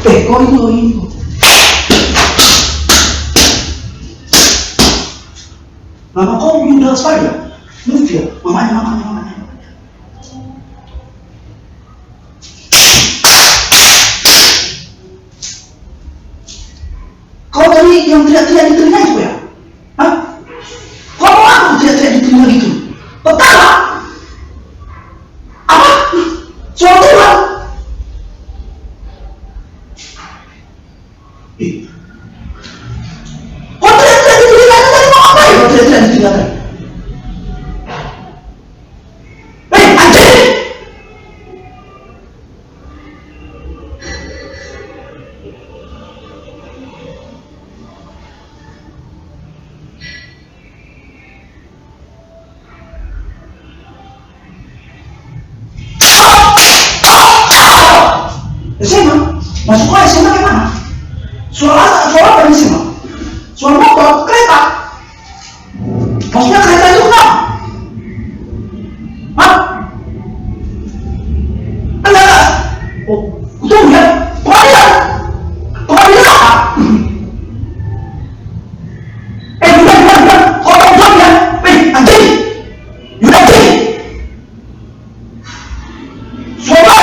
Kok ini. Nama kau Yuda saya, Nufia, mamanya. Kau tadi yang teriak-teriak di telinga itu ya? Hah? Kau mau aku teriak-teriak di telinga gitu? Betul lah? Apa? Suara Tuhan? Kau teriak-teriak di telinga tadi mau apa ya? Kau teriak-teriak di telinga tadi? Anjing! SMA? Masuk ke SMA gimana? Suara apa di SMA? Suara motor, kereta. Maksudnya kereta itu kenapa? Hah? Enggak. Oh, tunggu ya. Pengadilan apa? Bukan. Kau tahu jawab ya? Anjing. Yuda anjing. Suara.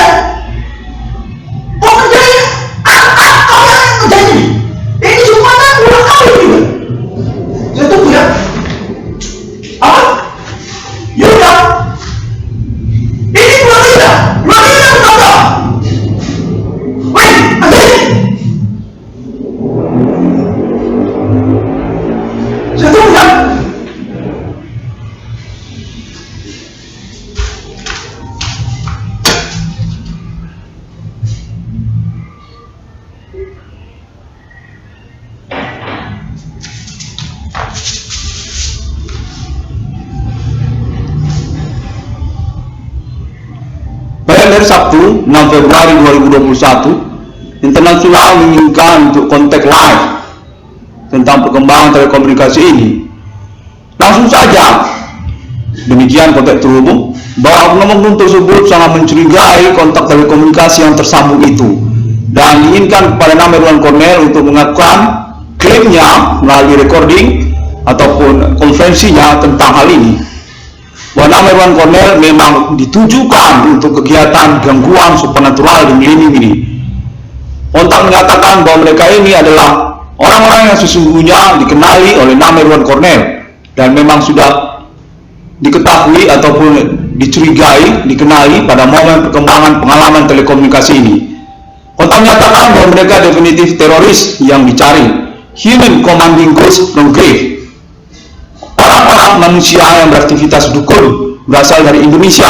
Ini semua kan udah kau juga. Saya tunggu ya. Apa? Yuda. Ini bukan Yuda. Yuda. Anjing. Saya tunggu ya. Dari Sabtu 6 Februari 2021, Internasional menginginkan untuk kontak live tentang perkembangan telekomunikasi ini. Langsung saja, demikian kontak terhubung, bahwa oknum tersebut sangat mencurigai kontak telekomunikasi yang tersambung itu dan diinginkan kepada nama Irwan Cornel untuk mengakukan klaimnya melalui recording ataupun konferensinya tentang hal ini. Bahwa nama Irwan Cornel memang ditujukan untuk kegiatan gangguan supernatural di milenium ini. Kontak menyatakan bahwa mereka ini adalah orang-orang yang sesungguhnya dikenali oleh nama Irwan Cornel dan memang sudah diketahui ataupun dicurigai, dikenali pada momen perkembangan pengalaman telekomunikasi ini. Kontak menyatakan bahwa mereka definitif teroris yang dicari, human commanding ghost from grave. Orang-orang manusia yang beraktivitas dukun berasal dari Indonesia.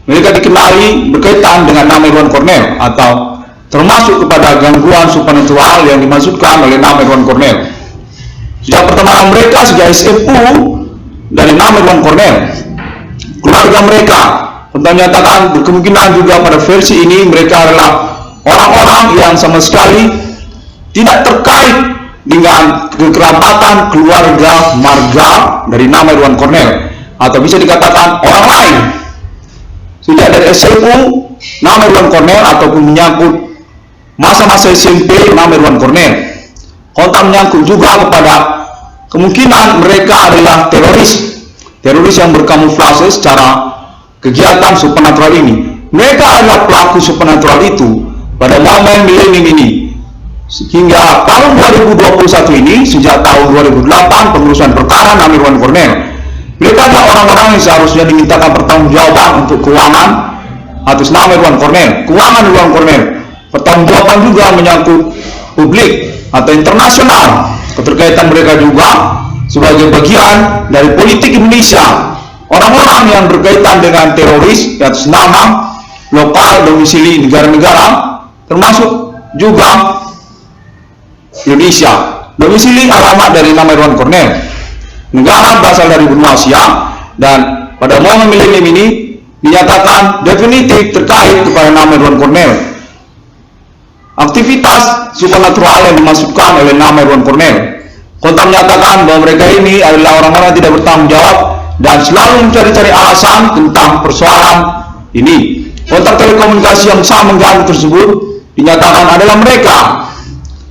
Mereka dikenali berkaitan dengan nama Irwan Cornel atau termasuk kepada gangguan supernatural yang dimaksudkan oleh nama Irwan Cornel. Sejak pertemanan mereka sejak SMU dari nama Irwan Cornel, keluarga mereka menyatakan berkemungkinan juga pada versi ini mereka adalah orang-orang yang sama sekali tidak terkait dengan kekerabatan keluarga marga dari nama Irwan Cornel, atau bisa dikatakan orang lain. Sejak dari SMU nama Irwan Cornel ataupun menyangkut masa-masa SMP nama Irwan Cornel. Kontak menyangkut juga kepada kemungkinan mereka adalah teroris yang berkamuflase secara kegiatan supernatural ini. Mereka adalah pelaku supernatural itu pada momen milenium ini. Hingga tahun 2021 ini, sejak tahun 2008 pengurusan perkara nama Irwan Cornel, mereka adalah orang-orang yang seharusnya dimintakan pertanggungjawaban untuk keuangan atas nama Irwan Cornel, keuangan Irwan Cornel. Pertanggungjawaban juga menyangkut publik atau internasional, keterkaitan mereka juga sebagai bagian dari politik Indonesia, orang-orang yang berkaitan dengan teroris atas nama lokal domisili negara-negara, termasuk juga Indonesia. Domisili alamat dari nama Irwan Cornel, negara berasal dari benua Asia, dan pada momen milenium ini dinyatakan definitif terkait kepada nama Irwan Cornel. Aktivitas supernatural yang dimasukkan oleh nama Irwan Cornel. Kontak menyatakan bahwa mereka ini adalah orang-orang yang tidak bertanggung jawab dan selalu mencari-cari alasan tentang persoalan ini. Kontak telekomunikasi yang sangat mengganggu tersebut dinyatakan adalah mereka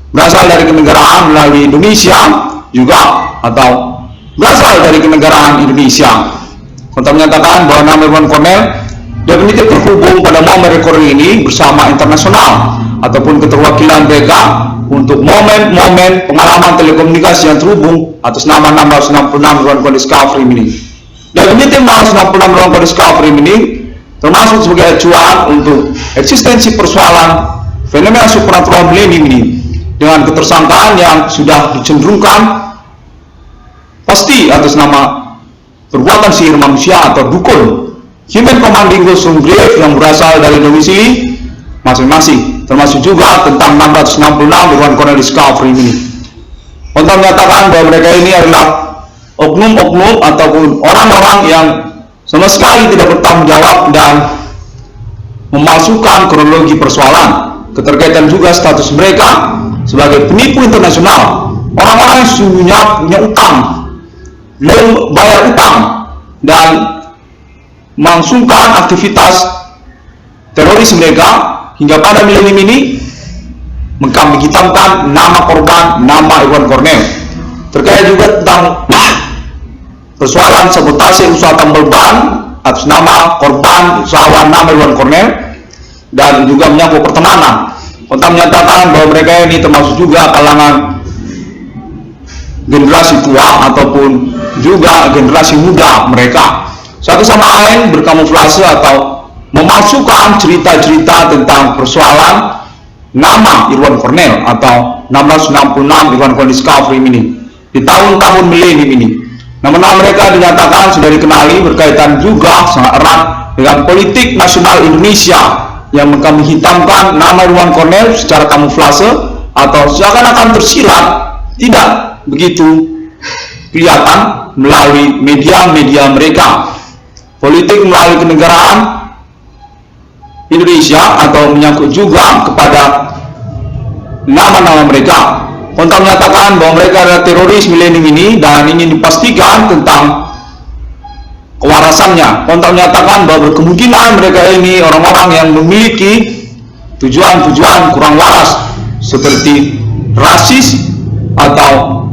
berasal dari kenegaraan melalui Indonesia juga atau berasal dari kenegaraan Indonesia. Kontak menyatakan bahwa nama Irwan Cornel definitif terhubung pada momen recording ini bersama internasional ataupun keterwakilan mereka untuk momen-momen pengalaman telekomunikasi yang terhubung atas nama 666 Irwan Cornel Discovery ini. Definitif nama 666 Irwan Cornel Discovery ini termasuk sebagai acuan untuk eksistensi persoalan fenomena supernatural milenium ini dengan ketersangkaan yang sudah dicenderungkan pasti atas nama perbuatan sihir manusia atau dukun Human Commanding Ghost Grave yang berasal dari domisili masing-masing, termasuk juga tentang 666 Irwan Cornel Discovery ini. Kontak menyatakan bahwa mereka ini adalah oknum-oknum ataupun orang-orang yang sama sekali tidak bertanggung jawab dan memasukkan kronologi persoalan, keterkaitan juga status mereka sebagai penipu internasional, orang-orang yang sesungguhnya punya utang, belum bayar utang, dan melangsungkan aktivitas teroris mereka hingga pada milenium ini mengkambing hitamkan nama korban, nama Irwan Cornel. Terkait juga tentang persoalan sabotase usaha tambal ban atas nama korban usahawan nama Irwan Cornel dan juga menyangkut pertemanan. Kontak menyatakan bahwa mereka ini termasuk juga kalangan generasi tua ataupun juga generasi muda mereka satu sama lain berkamuflase atau memasukkan cerita-cerita tentang persoalan nama Irwan Cornel atau 666 Irwan Cornel Discovery ini di tahun-tahun milenium ini. Nama-nama mereka dinyatakan sudah dikenali berkaitan juga sangat erat dengan politik nasional Indonesia yang mengkambing hitamkan nama Irwan Cornel secara kamuflase atau seakan-akan tersirat tidak begitu kelihatan melalui media-media mereka. Politik melalui kenegaraan Indonesia atau menyangkut juga kepada nama-nama mereka. Kontak menyatakan bahwa mereka adalah teroris milenium ini dan ingin dipastikan tentang kewarasannya. Kontak menyatakan bahwa berkemungkinan mereka ini orang-orang yang memiliki tujuan-tujuan kurang waras seperti rasis atau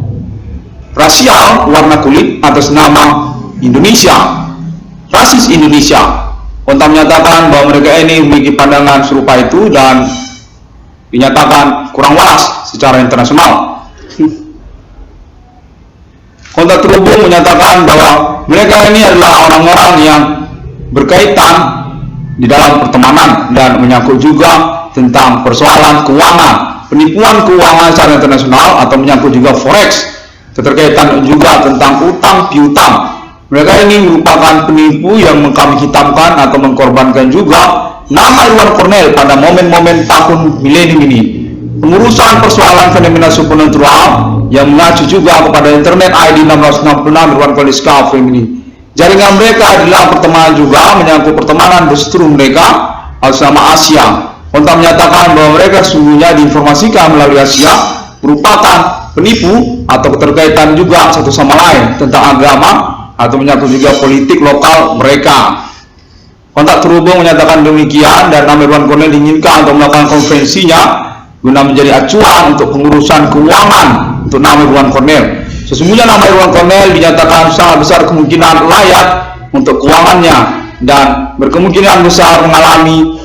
rasial warna kulit atas nama Indonesia, rasis Indonesia. Kontak menyatakan bahwa mereka ini memiliki pandangan serupa itu dan dinyatakan kurang waras secara internasional. Kontak terhubung menyatakan bahwa mereka ini adalah orang-orang yang berkaitan di dalam pertemanan dan menyangkut juga tentang persoalan keuangan, penipuan keuangan secara internasional atau menyangkut juga forex, keterkaitan juga tentang utang piutang. Mereka ini merupakan penipu yang mengkambing hitamkan atau mengkorbankan juga nama Irwan Cornel pada momen-momen tahun milenium ini. Pengurusan persoalan fenomena supernatural yang mengacu juga kepada internet ID 666 Irwan Cornel Discovery ini. Jaringan mereka adalah pertemanan juga menyangkut pertemanan berseteru mereka atas nama Asia. Kontak menyatakan bahwa mereka sesungguhnya diinformasikan melalui Asia merupakan penipu atau keterkaitan juga satu sama lain tentang agama atau menyangkut juga politik lokal mereka. Kontak terhubung menyatakan demikian dan nama Irwan Cornel diinginkan untuk melakukan konferensinya guna menjadi acuan untuk pengurusan keuangan untuk nama Irwan Cornel. Sesungguhnya nama Irwan Cornel dinyatakan sangat besar kemungkinan layak untuk keuangannya dan berkemungkinan besar mengalami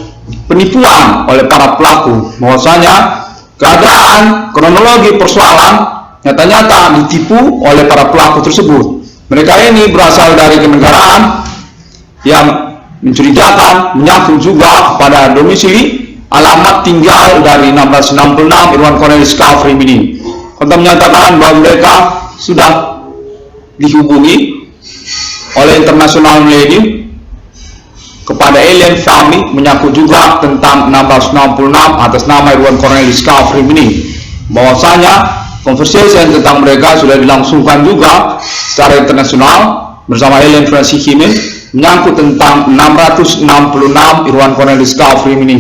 penipuan oleh para pelaku. Bahwasanya keadaan kronologi persoalan nyata-nyata ditipu oleh para pelaku tersebut. Mereka ini berasal dari kenegaraan yang mencurigakan, menyangkut juga pada domisili alamat tinggal dari 1666 Irwan Cornel Discovery ini. Kontak menyatakan bahwa mereka sudah dihubungi oleh internasional milenium kepada alien family menyangkut juga tentang 1666 atas nama Irwan Cornel Discovery ini. Bahwasanya conversation tentang mereka sudah dilangsungkan juga secara internasional bersama alien Francis Himen menyangkut tentang 666 Irwan Cornel Discovery ini.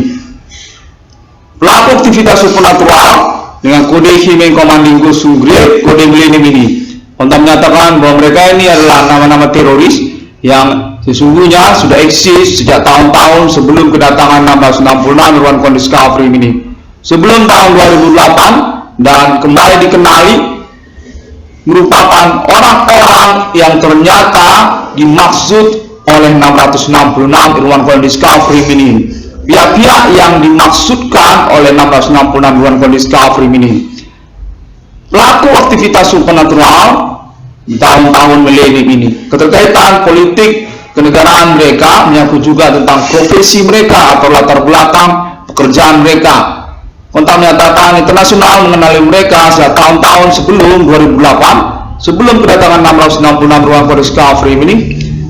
Pelaku aktivitas supernatural dengan kode Himen Commanding Ghost Grave, kode milenium ini. Kontak menyatakan bahwa mereka ini adalah nama-nama teroris yang sesungguhnya sudah eksis sejak tahun-tahun sebelum kedatangan 1666 Irwan Cornel Discovery ini. sebelum tahun 2008 dan kembali dikenali merupakan orang-orang yang ternyata dimaksud oleh 666 Irwan Discovery ini. Pihak-pihak yang dimaksudkan oleh 666 Irwan Discovery ini pelaku aktivitas supernatural di tahun-tahun milenium ini. Keterkaitan politik kenegaraan mereka menyangkut juga tentang profesi mereka atau latar belakang pekerjaan mereka. Kontak menyatakan internasional mengenali mereka sejak tahun-tahun sebelum 2008, sebelum kedatangan 666 Irwan Discovery ini.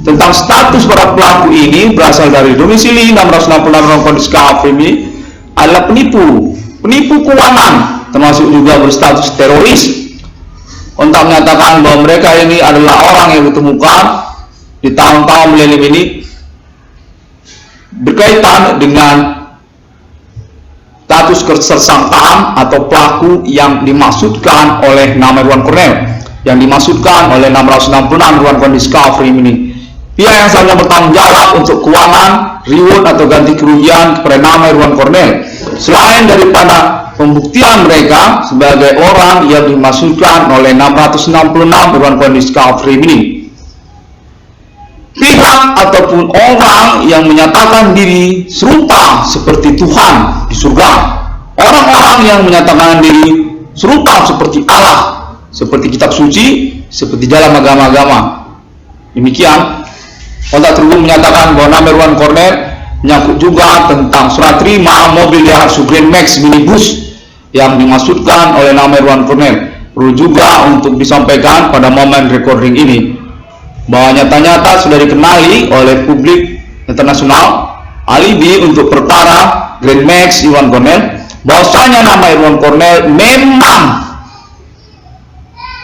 Tentang status para pelaku ini berasal dari domisili 666 Irwan Discovery ini adalah penipu keuangan, termasuk juga berstatus teroris. Kontak menyatakan bahwa mereka ini adalah orang yang ditemukan di tahun-tahun milenium ini berkaitan dengan status tersangkaan atau pelaku yang dimaksudkan oleh nama Irwan Cornell, yang dimaksudkan oleh 666 Irwan Discovery ini. Pihak yang seharusnya bertanggung jawab untuk keuangan, reward atau ganti kerugian kepada nama Irwan Cornell, selain daripada pembuktian mereka sebagai orang yang dimaksudkan oleh 666 Irwan Discovery ini. Pihak ataupun orang yang menyatakan diri serupa seperti Tuhan di surga, orang-orang yang menyatakan diri serupa seperti Allah, seperti kitab suci, seperti dalam agama-agama. Demikian kontak terhubung menyatakan bahwa nama Irwan Cornell menyangkut juga tentang surat terima mobil Daihatsu Grand Max minibus yang dimaksudkan oleh nama Irwan Cornell. Perlu juga untuk disampaikan pada momen recording ini bahwa nyata-nyata sudah dikenali oleh publik internasional alibi untuk perkara Grand Max Irwan Cornell, bahwasanya nama Irwan Cornell memang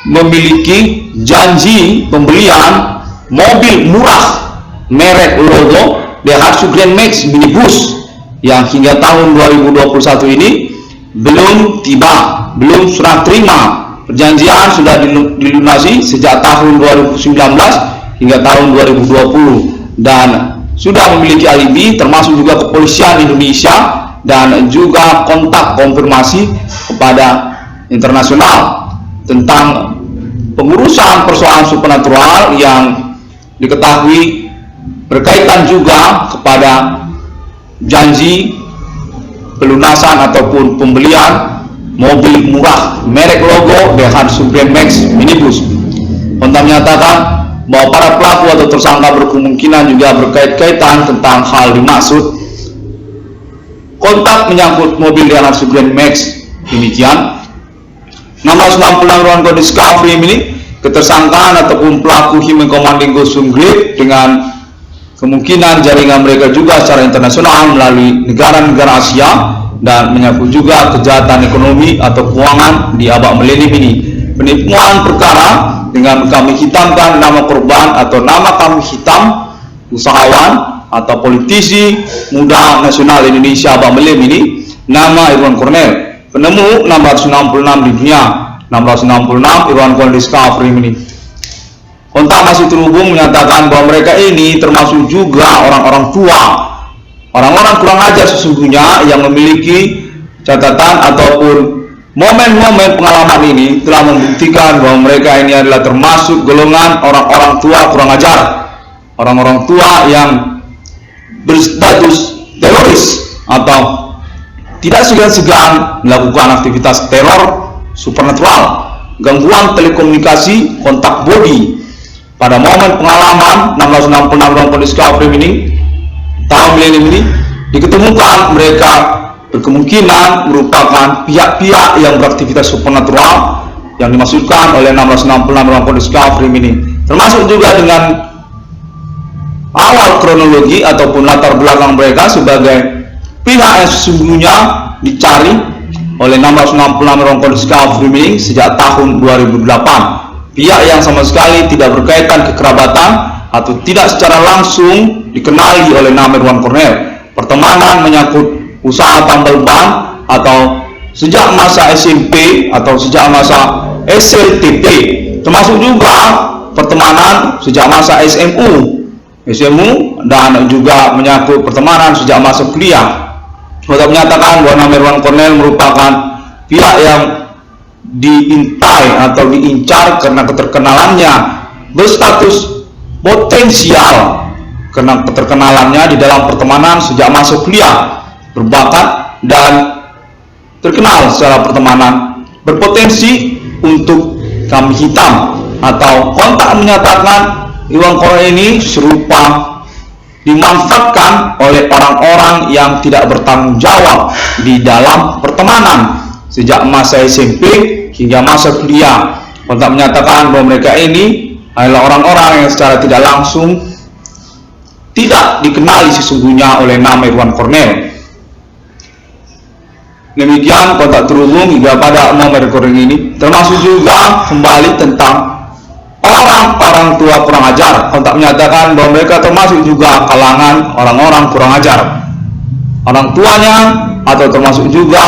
memiliki janji pembelian mobil murah merek logo Daihatsu Grand Max minibus yang hingga tahun 2021 ini belum tiba, belum serah terima. Perjanjian sudah dilunasi sejak tahun 2019 hingga tahun 2020 dan sudah memiliki alibi, termasuk juga kepolisian Indonesia dan juga kontak konfirmasi kepada internasional tentang pengurusan persoalan supernatural yang diketahui berkaitan juga kepada janji pelunasan ataupun pembelian mobil murah merek logo Daihatsu Grand Max minibus. Kontak menyatakan bahwa para pelaku atau tersangka berkemungkinan juga berkait-kaitan tentang hal dimaksud. Kontak menyangkut mobil Daihatsu Grand Max. Demikian 666 Irwan Discovery ini ketersangkaan ataupun pelaku human commanding Gosum Group dengan kemungkinan jaringan mereka juga secara internasional melalui negara-negara Asia dan menyangkut juga kejahatan ekonomi atau keuangan di abad milenium ini. Penipuan perkara dengan kami hitamkan nama korban atau nama kami hitam usahawan atau politisi muda nasional Indonesia abad milenium ini, nama Irwan Cornell, penemu 666 di dunia, 666 Irwan Discovery ini. Kontak masih terhubung menyatakan bahwa mereka ini termasuk juga orang-orang tua, orang-orang kurang ajar sesungguhnya yang memiliki catatan ataupun momen-momen pengalaman ini telah membuktikan bahwa mereka ini adalah termasuk golongan orang-orang tua kurang ajar, orang-orang tua yang berstatus teroris atau tidak segan-segan melakukan aktivitas teror supernatural, gangguan telekomunikasi, kontak body. Pada momen pengalaman 666 Discovery ini tahun milenium ini diketemukan mereka berkemungkinan merupakan pihak-pihak yang beraktivitas supernatural yang dimaksudkan oleh 666 Discovery ini, termasuk juga dengan awal kronologi ataupun latar belakang mereka sebagai pihak yang sesungguhnya dicari oleh 666 Discovery ini sejak tahun 2008. Pihak yang sama sekali tidak berkaitan kekerabatan atau tidak secara langsung dikenali oleh nama Irwan Cornell. Pertemanan menyangkut usaha tambal ban atau sejak masa SMP atau sejak masa SLTP, termasuk juga pertemanan sejak masa SMU dan juga menyangkut pertemanan sejak masa kuliah. Kontak menyatakan bahwa nama Irwan Cornell merupakan pihak yang diintai atau diincar karena keterkenalannya berstatus potensial, karena keterkenalannya di dalam pertemanan sejak masa kuliah, berbakat dan terkenal secara pertemanan, berpotensi untuk kambing hitam. Atau kontak menyatakan Irwan Cornell ini serupa dimanfaatkan oleh orang-orang yang tidak bertanggung jawab di dalam pertemanan sejak masa SMP hingga masa kuliah. Kontak menyatakan bahwa mereka ini adalah orang-orang yang secara tidak langsung tidak dikenali sesungguhnya oleh nama Irwan Cornell. Demikian kontak terhubung hingga pada nomor recording ini, termasuk juga kembali tentang orang tua kurang ajar. Kontak menyatakan bahwa mereka termasuk juga kalangan orang-orang kurang ajar. Orang tuanya atau termasuk juga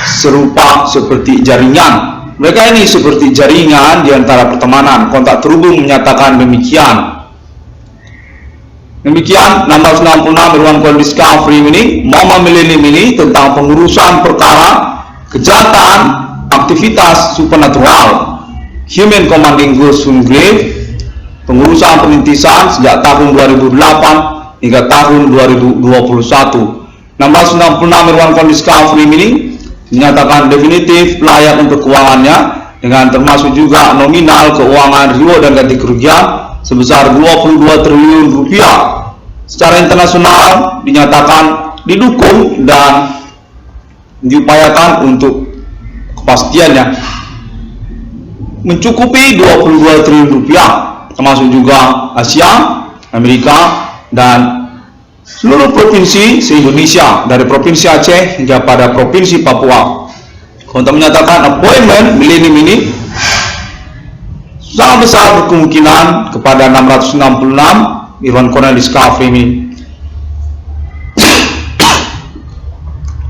serupa seperti jaringan. Mereka ini seperti jaringan di antara pertemanan. Kontak terhubung menyatakan demikian. Demikian 666 Irwan Cornell Discovery ini, Mama Millennium ini tentang pengurusan perkara kejahatan aktivitas supernatural, Human Commanding Ghost from Grave, pengurusan penintisan sejak tahun 2008 hingga tahun 2021. 666 Irwan Cornell Discovery ini dinyatakan definitif layak untuk keuangannya, dengan termasuk juga nominal keuangan reward dan ganti kerugian sebesar 22 triliun rupiah. Secara internasional dinyatakan didukung dan diupayakan untuk kepastiannya mencukupi 22 triliun rupiah, termasuk juga Asia, Amerika, dan seluruh provinsi se-Indonesia, dari Provinsi Aceh hingga pada Provinsi Papua. Kontak menyatakan appointment Millennium ini sangat besar berkemungkinan kepada 666 Irwan Cornell Discovery ini.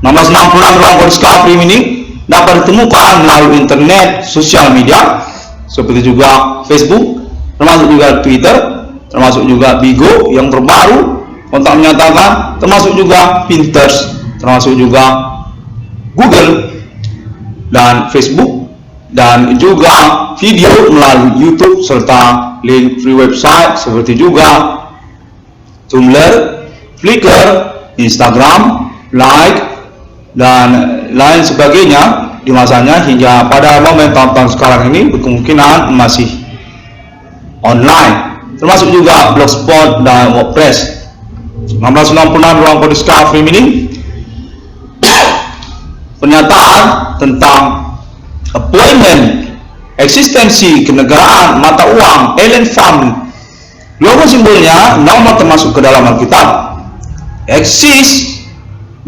666 Irwan Cornell Discovery ini dapat ditemukan melalui internet, sosial media seperti juga Facebook, termasuk juga Twitter, termasuk juga Bigo yang terbaru. Kontak menyatakan termasuk juga Pinterest, termasuk juga Google dan Facebook, dan juga video melalui YouTube serta link free website seperti juga Tumblr, Flickr, Instagram, Like, dan lain sebagainya di masanya hingga pada momen tahun sekarang ini berkemungkinan masih online, termasuk juga Blogspot dan WordPress. 666 Irwan Cornell Discovery ini pernyataan tentang appointment, eksistensi kenegaraan, mata uang, alien family. Logo simbolnya nomor termasuk ke dalam Alkitab, eksis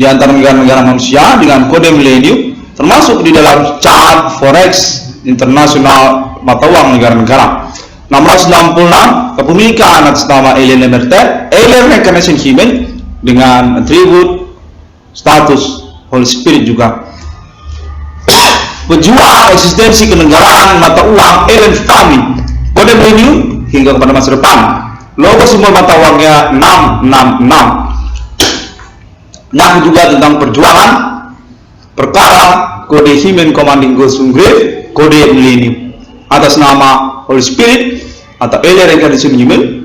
di antara negara-negara manusia dengan kode milenium, termasuk di dalam chart forex internasional mata uang negara-negara. 666 kepemilikan atas nama Alien Emerter, Alien Reincarnation Human dengan atribut status Holy Spirit juga. Pejuang eksistensi kenegaraan mata uang Alien Family, kode milenium hingga kepada masa depan. Logo simbol mata uangnya 666. Nah, juga tentang perjuangan perkara kode Human Commanding Ghost from Grave, kode milenium atas nama Holy Spirit atau Alien Reincarnation Human,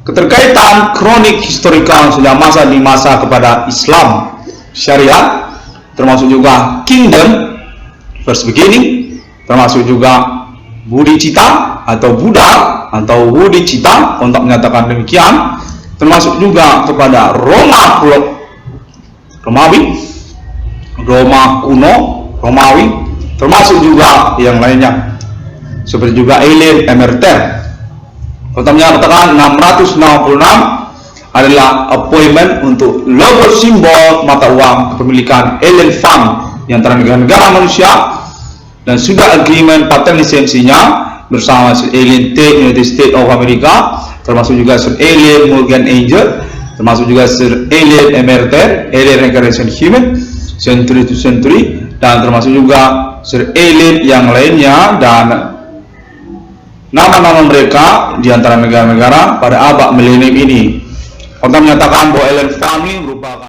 keterkaitan kronik historikal sejak masa di masa kepada Islam Syariat, termasuk juga Kingdom First Beginning, termasuk juga Bodhicitta atau Buddha atau Bodhicitta. Kontak menyatakan demikian, termasuk juga kepada Romawi, Roma kuno, Romawi, termasuk juga yang lainnya seperti juga Alien Emerter. Kontak menyatakan 666 adalah appointment untuk logo simbol mata uang kepemilikan Alien Fund di antara negara-negara manusia, dan sudah agreement patent lisensinya bersama Sir Alien Tate United States of America, termasuk juga Sir Alien Morgan Angel, termasuk juga Sir Alien Emerter, Alien Reincarnation Human, Century to Century, dan termasuk juga Sir Alien yang lainnya, dan nama-nama mereka di antara negara-negara pada abad milenium ini. Kontak menyatakan bahwa Alien Family merupakan